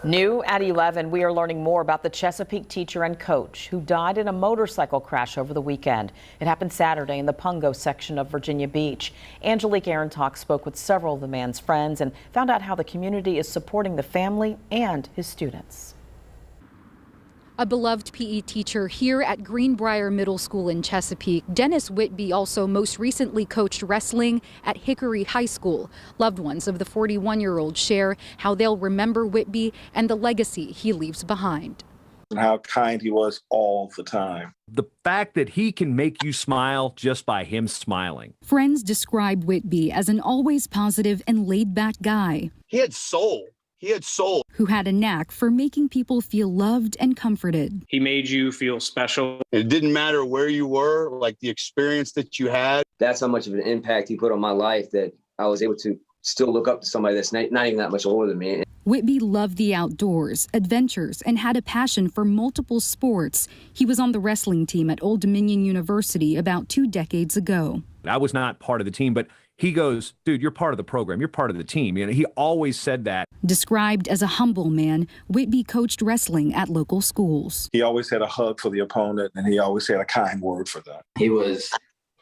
New at 11, we are learning more about the Chesapeake teacher and coach who died in a motorcycle crash over the weekend. It happened Saturday in the Pungo section of Virginia Beach. Angelique Arentalk spoke with several of the man's friends and found out how the community is supporting the family and his students. A beloved PE teacher here at Greenbrier Middle School in Chesapeake, Dennis Whitby also most recently coached wrestling at Hickory High School. Loved ones of the 41-year-old share how they'll remember Whitby and the legacy he leaves behind. And how kind he was all the time. The fact that he can make you smile just by him smiling. Friends describe Whitby as an always positive and laid-back guy. He had soul. He had soul. Who had a knack for making people feel loved and comforted. He made you feel special. It didn't matter where you were, like the experience that you had. That's how much of an impact he put on my life that I was able to still look up to somebody that's not even that much older than me. Whitby loved the outdoors, adventures, and had a passion for multiple sports. He was on the wrestling team at Old Dominion University about 2 decades ago. I was not part of the team, but he goes, dude, you're part of the program. You're part of the team. You know, he always said that. Described as a humble man, Whitby coached wrestling at local schools. He always had a hug for the opponent, and he always had a kind word for them. He was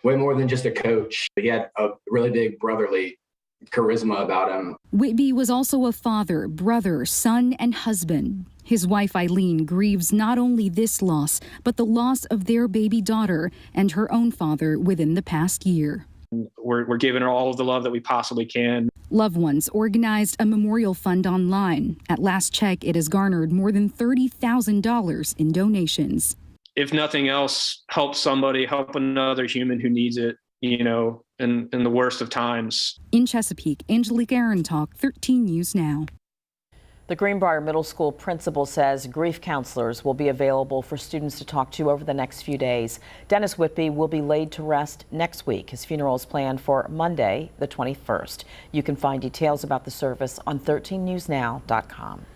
way more than just a coach. He had a really big brotherly charisma about him. Whitby was also a father, brother, son, and husband. His wife Eileen grieves not only this loss, but the loss of their baby daughter and her own father within the past year. We're giving her all of the love that we possibly can. Loved ones organized a memorial fund online. At last check, it has garnered more than $30,000 in donations. If nothing else, help somebody, help another human who needs it, you know, in the worst of times. In Chesapeake, Angelique Arentalk, 13 News Now. The Greenbrier Middle School principal says grief counselors will be available for students to talk to over the next few days. Dennis Whitby will be laid to rest next week. His funeral is planned for Monday, the 21st. You can find details about the service on 13newsnow.com.